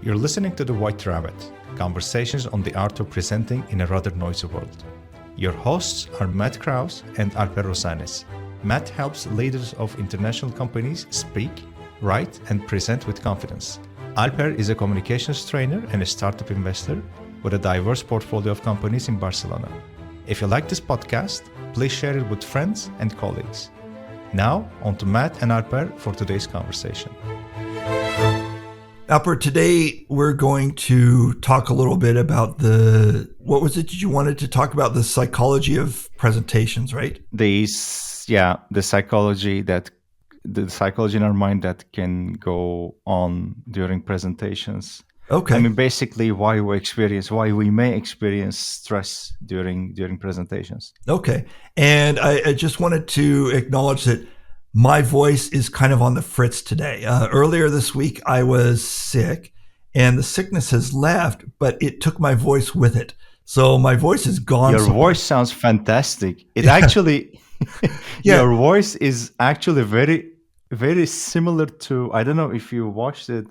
You're listening to The White Rabbit, conversations on the art of presenting in a rather noisy world. Your hosts are Matt Krause and Alper Rozanes. Matt helps leaders of international companies speak, write, and present with confidence. Alper is a communications trainer and a startup investor with a diverse portfolio of companies in Barcelona. If you like this podcast, please share it with friends and colleagues. Now, on to Matt and Alper for today's conversation. Alper, today we're going to talk a little bit about what was it you wanted to talk about? The psychology of presentations, right? The psychology in our mind that can go on during presentations. Okay. I mean, basically why we may experience stress during presentations. Okay. And I just wanted to acknowledge that my voice is kind of on the fritz today. Earlier this week, I was sick and the sickness has left, but it took my voice with it. So my voice is gone. Your voice sounds fantastic. Your voice is actually very, very similar to, I don't know if you watched it.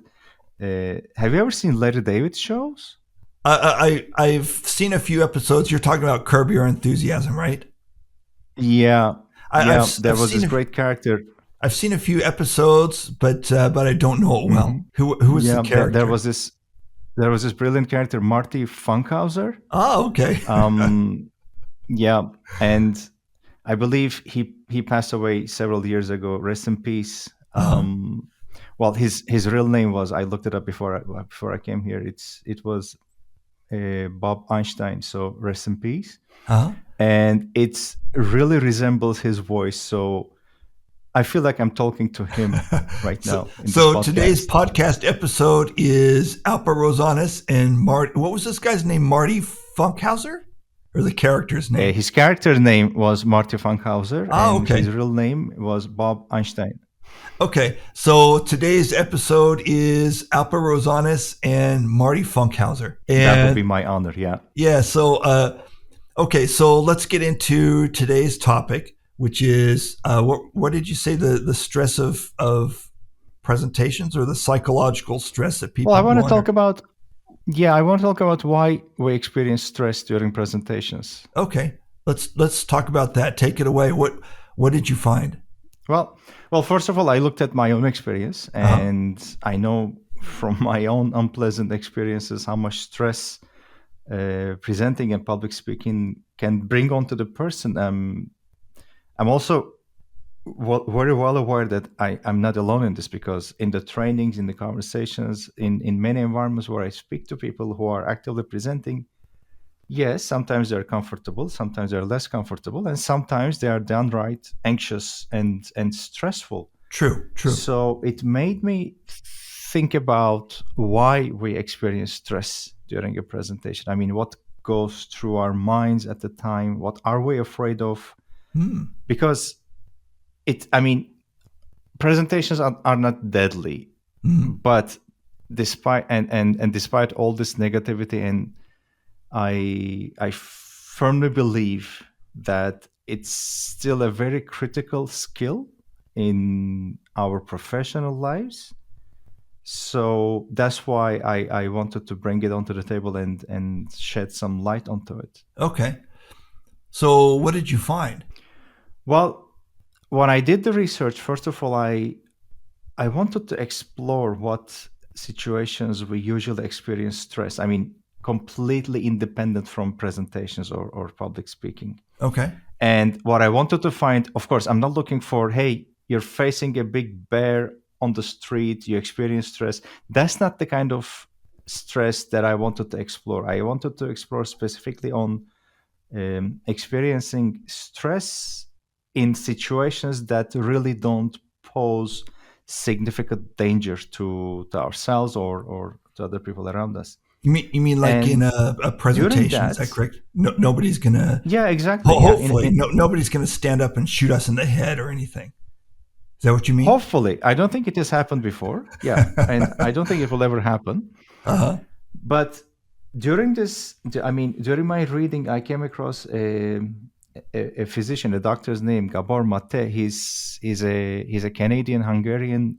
Have you ever seen Larry David shows? I've seen a few episodes. You're talking about Curb Your Enthusiasm, right? Yeah. There was this great character. I've seen a few episodes, but I don't know it well. Mm-hmm. Who was the character? There was this brilliant character, Marty Funkhauser. Oh, okay. And I believe he passed away several years ago. Rest in peace. Well, his real name was, I looked it up before I came here. It was Bob Einstein. So rest in peace. And it really resembles his voice. So I feel like I'm talking to him right now. So today's podcast episode is Alper Rozanes and what was this guy's name? Marty Funkhauser? Or the character's name? His character name was Marty Funkhauser. Oh, okay. His real name was Bob Einstein. Okay, so today's episode is Alper Rozanes and Marty Funkhauser. That would be my honor, yeah. Yeah, so okay, so let's get into today's topic, which is what did you say, the stress of presentations or the psychological stress that people? Well, I want to talk about why we experience stress during presentations. Okay, let's talk about that. Take it away. What did you find? Well, first of all, I looked at my own experience, and I know from my own unpleasant experiences how much stress presenting and public speaking can bring onto the person. I'm also very well aware that I'm not alone in this, because in the trainings, in the conversations, in many environments where I speak to people who are actively presenting, yes, sometimes they're comfortable, sometimes they're less comfortable, and sometimes they are downright anxious and stressful. True. So it made me think about why we experience stress during a presentation. I mean, what goes through our minds at the time? What are we afraid of? Because presentations are not deadly, but despite all this negativity, and I firmly believe that it's still a very critical skill in our professional lives. So that's why I wanted to bring it onto the table and shed some light onto it. Okay. So what did you find? Well, when I did the research, first of all, I wanted to explore what situations we usually experience stress. I mean, completely independent from presentations or public speaking. Okay. And what I wanted to find, of course, I'm not looking for, hey, you're facing a big bear on the street, you experience stress. That's not the kind of stress that I wanted to explore. I wanted to explore specifically on experiencing stress in situations that really don't pose significant danger to ourselves or to other people around us. You mean like in a presentation? Is that correct? No, nobody's gonna. Yeah, exactly. Hopefully, nobody's gonna stand up and shoot us in the head or anything. Is that what you mean? Hopefully. I don't think it has happened before. Yeah. And I don't think it will ever happen. But during my reading, I came across a physician, a doctor's name, Gabor Mate. He's a Canadian-Hungarian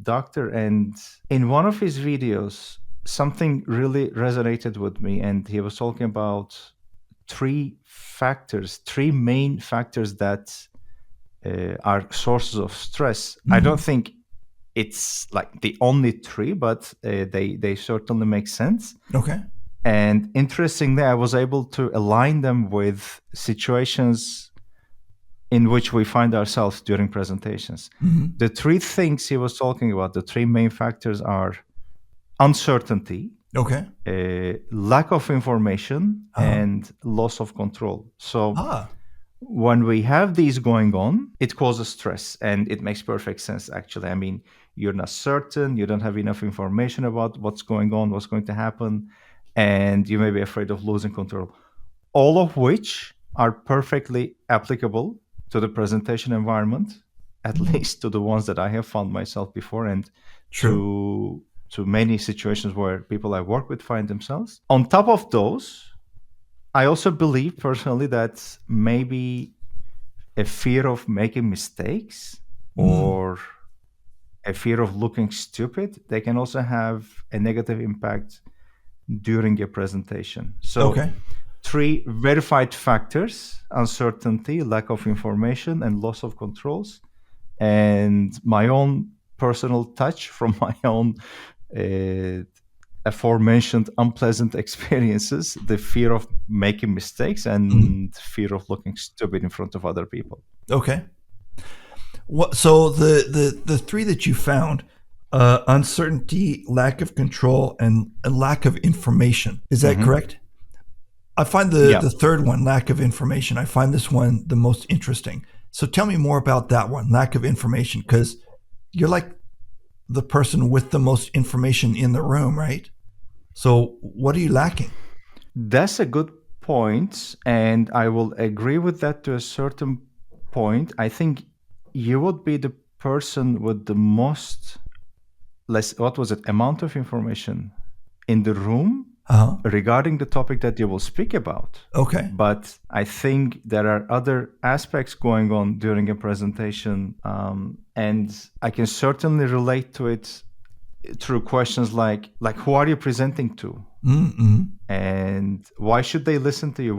doctor, and in one of his videos, something really resonated with me, and he was talking about three main factors that are sources of stress. I don't think it's like the only three, but they certainly make sense. Okay. And interestingly, I was able to align them with situations in which we find ourselves during presentations. The three things he was talking about, the three main factors are uncertainty, Okay. lack of information, and loss of control. So when we have these going on, it causes stress, and it makes perfect sense, actually. I mean, you're not certain, you don't have enough information about what's going on, what's going to happen, and you may be afraid of losing control. All of which are perfectly applicable to the presentation environment, at least to the ones that I have found myself before, and to many situations where people I work with find themselves. On top of those, I also believe personally that maybe a fear of making mistakes or a fear of looking stupid, they can also have a negative impact during a presentation. So three verified factors: uncertainty, lack of information, and loss of controls. And my own personal touch from my own aforementioned unpleasant experiences, the fear of making mistakes and fear of looking stupid in front of other people. Okay. So the three that you found, uncertainty, lack of control, and a lack of information. Is that correct? I find the third one, lack of information, I find this one the most interesting. So tell me more about that one, lack of information, because you're like the person with the most information in the room, right? So what are you lacking? That's a good point, and I will agree with that to a certain point. I think you would be the person with the most amount of information in the room regarding the topic that you will speak about. Okay. But I think there are other aspects going on during a presentation, and I can certainly relate to it through questions like who are you presenting to, and why should they listen to you?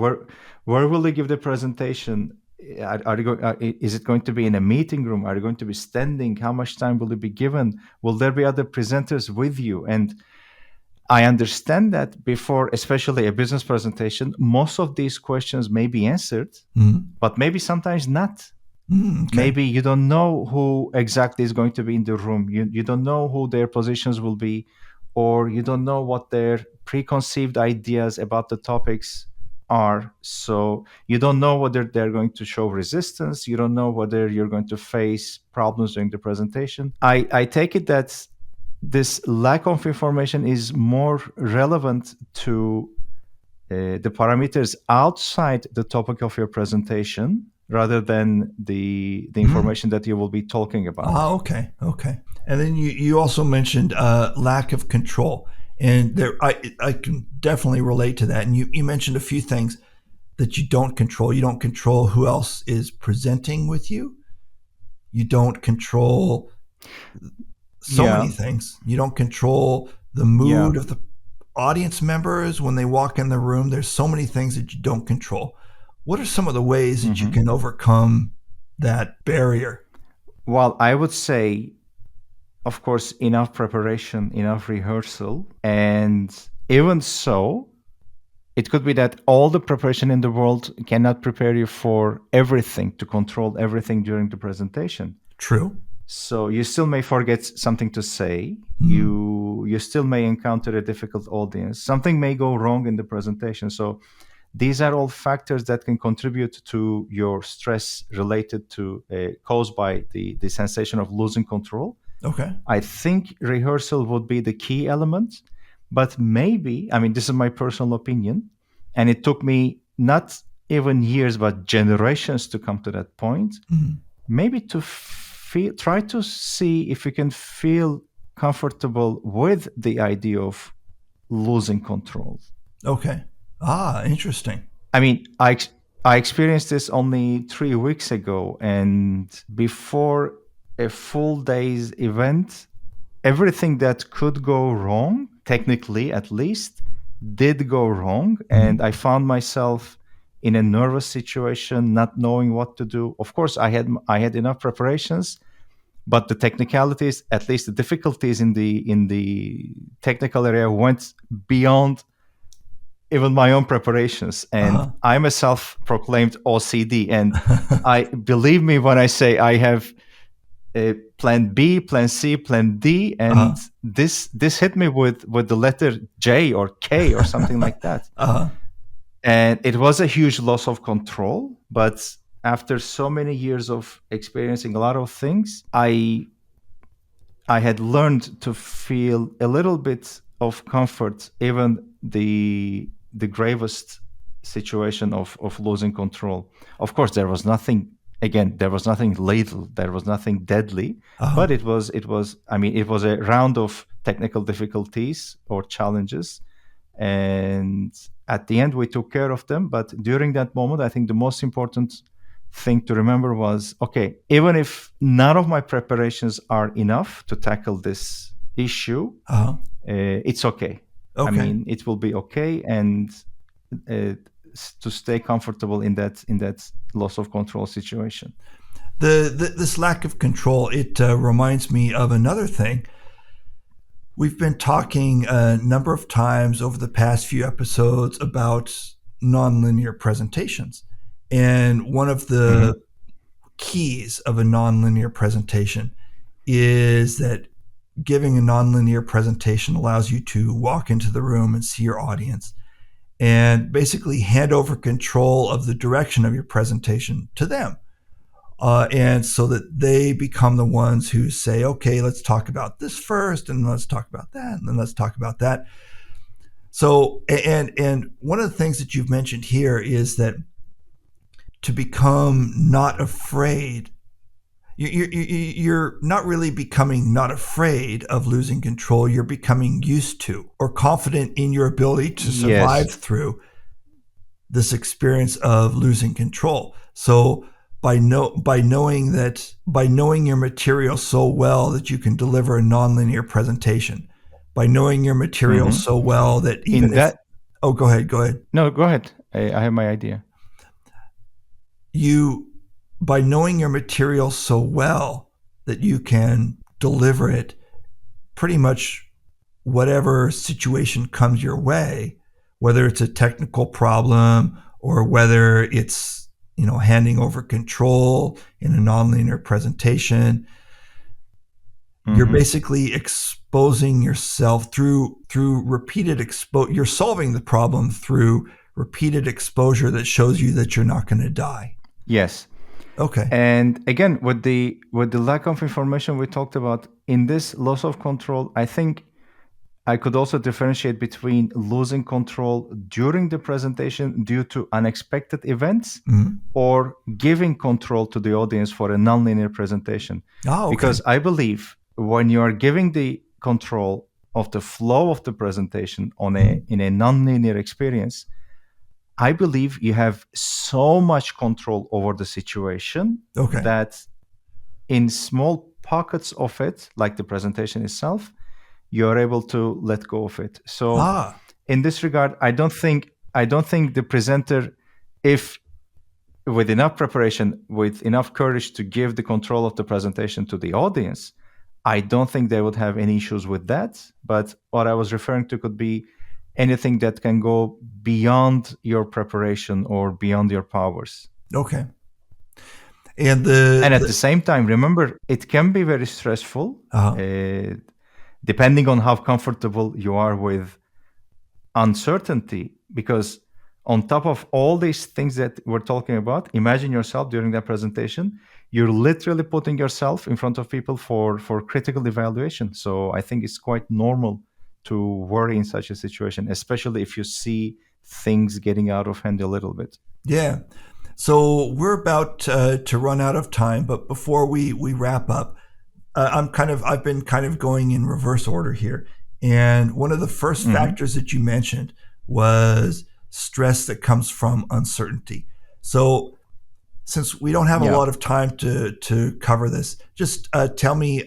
Where will they give the presentation? Is it going to be in a meeting room? Are you going to be standing? How much time will it be given? Will there be other presenters with you? And I understand that before, especially a business presentation, most of these questions may be answered, but maybe sometimes not. Maybe you don't know who exactly is going to be in the room. You don't know who their positions will be, or you don't know what their preconceived ideas about the topics are. So you don't know whether they're going to show resistance. You don't know whether you're going to face problems during the presentation. I take it that this lack of information is more relevant to the parameters outside the topic of your presentation rather than the information that you will be talking about. Okay. And then you also mentioned lack of control, and there I can definitely relate to that. And you mentioned a few things that you don't control. You don't control who else is presenting with you. You don't control so many things. You don't control the mood of the audience members when they walk in the room. There's so many things that you don't control. What are some of the ways that you can overcome that barrier? Well, I would say, of course, enough preparation, enough rehearsal. And even so, it could be that all the preparation in the world cannot prepare you for everything, to control everything during the presentation. True. So you still may forget something to say. You still may encounter a difficult audience. Something may go wrong in the presentation. So these are all factors that can contribute to your stress related to caused by the sensation of losing control. Okay. I think rehearsal would be the key element, but maybe, I mean, this is my personal opinion, and it took me not even years, but generations to come to that point. Maybe to try to see if you can feel comfortable with the idea of losing control. Okay. Interesting. I mean, I experienced this only 3 weeks ago, and before a full day's event, everything that could go wrong, technically at least, did go wrong. And I found myself in a nervous situation, not knowing what to do. Of course, I had enough preparations, but the technicalities, at least the difficulties in the technical area, went beyond even my own preparations. And I'm a self-proclaimed OCD, and I believe me when I say I have plan B, plan C, plan D, and this hit me with the letter J or K or something like that. And it was a huge loss of control. But after so many years of experiencing a lot of things, I had learned to feel a little bit of comfort, even the gravest situation of losing control. Of course, there was nothing. Again, there was nothing lethal. There was nothing deadly. But it was. I mean, it was a round of technical difficulties or challenges, and at the end, we took care of them. But during that moment, I think the most important thing to remember was, okay, even if none of my preparations are enough to tackle this issue, it's okay. I mean, it will be okay, and to stay comfortable in that loss of control situation. This lack of control, it reminds me of another thing. We've been talking a number of times over the past few episodes about nonlinear presentations. And one of the keys of a nonlinear presentation is that giving a nonlinear presentation allows you to walk into the room and see your audience and basically hand over control of the direction of your presentation to them. And so that they become the ones who say, okay, let's talk about this first, and let's talk about that, and then let's talk about that. So, and one of the things that you've mentioned here is that to become not afraid, you're not really becoming not afraid of losing control. You're becoming used to or confident in your ability to survive through this experience of losing control. So by knowing your material so well that you can deliver a nonlinear presentation, by knowing your material so well that even go ahead. No, go ahead. I have my idea. By knowing your material so well that you can deliver it pretty much whatever situation comes your way, whether it's a technical problem or whether it's, handing over control in a nonlinear presentation, you're basically exposing yourself through repeated you're solving the problem through repeated exposure that shows you that you're not going to die. Yes. Okay. And again, with the lack of information we talked about, in this loss of control, I think I could also differentiate between losing control during the presentation due to unexpected events or giving control to the audience for a nonlinear presentation. Oh, okay. Because I believe when you are giving the control of the flow of the presentation in a nonlinear experience, I believe you have so much control over the situation that in small pockets of it, like the presentation itself, you're able to let go of it. So in this regard, I don't think the presenter, if with enough preparation, with enough courage to give the control of the presentation to the audience, I don't think they would have any issues with that. But what I was referring to could be anything that can go beyond your preparation or beyond your powers. Okay. And at the same time, remember, it can be very stressful, depending on how comfortable you are with uncertainty. Because on top of all these things that we're talking about, imagine yourself during that presentation, you're literally putting yourself in front of people for critical evaluation. So I think it's quite normal to worry in such a situation, especially if you see things getting out of hand a little bit. Yeah. So we're about to run out of time, but before we wrap up, I've been kind of going in reverse order here. And one of the first factors that you mentioned was stress that comes from uncertainty. So since we don't have a lot of time to cover this, just tell me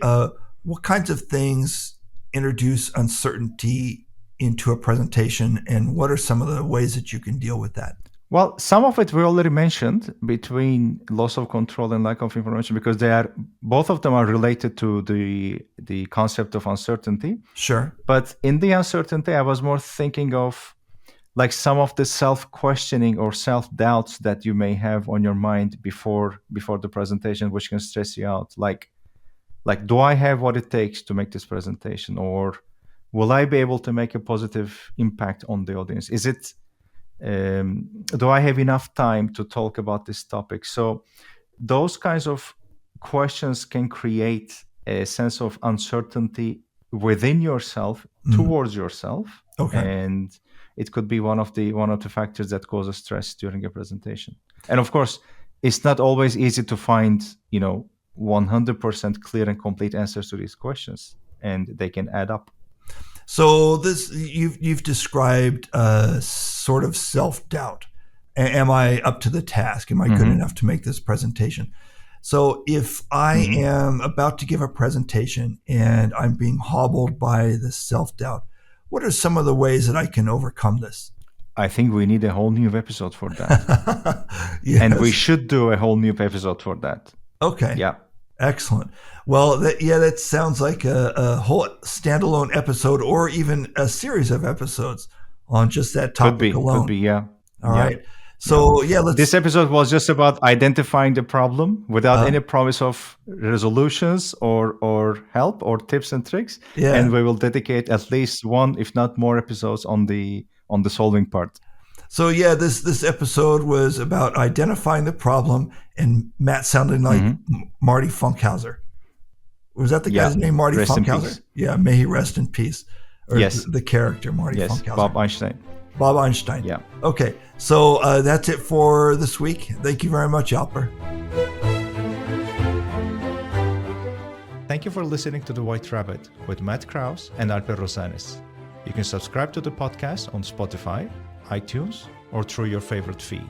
what kinds of things introduce uncertainty into a presentation, and what are some of the ways that you can deal with that? Well, some of it we already mentioned between loss of control and lack of information, because both of them are related to the concept of uncertainty. Sure. But in the uncertainty, I was more thinking of like some of the self-questioning or self-doubts that you may have on your mind before the presentation, which can stress you out. Like, do I have what it takes to make this presentation, or will I be able to make a positive impact on the audience? Is it do I have enough time to talk about this topic? So those kinds of questions can create a sense of uncertainty within yourself, towards yourself. Okay. And it could be one of the factors that causes stress during a presentation. And of course, it's not always easy to find 100% clear and complete answers to these questions, and they can add up. So this you've described sort of self-doubt. Am I up to the task? Am I good enough to make this presentation? So if I am about to give a presentation and I'm being hobbled by this self-doubt, what are some of the ways that I can overcome this? I think we need a whole new episode for that. Yes. And we should do a whole new episode for that. Okay. Yeah. Excellent. Well, that sounds like a whole standalone episode, or even a series of episodes on just that topic alone. Could be, yeah. All right. So this episode was just about identifying the problem without any promise of resolutions or help or tips and tricks. Yeah. And we will dedicate at least one, if not more, episodes on the solving part. So this episode was about identifying the problem, and Matt sounding like Marty Funkhauser. Was that the guy's name, Marty Funkhauser? Yeah, may he rest in peace. Or yes. The character, Marty Funkhauser. Bob Einstein. Bob Einstein. Yeah. Okay, so that's it for this week. Thank you very much, Alper. Thank you for listening to The White Rabbit with Matt Krause and Alper Rozanes. You can subscribe to the podcast on Spotify, iTunes, or through your favorite feed.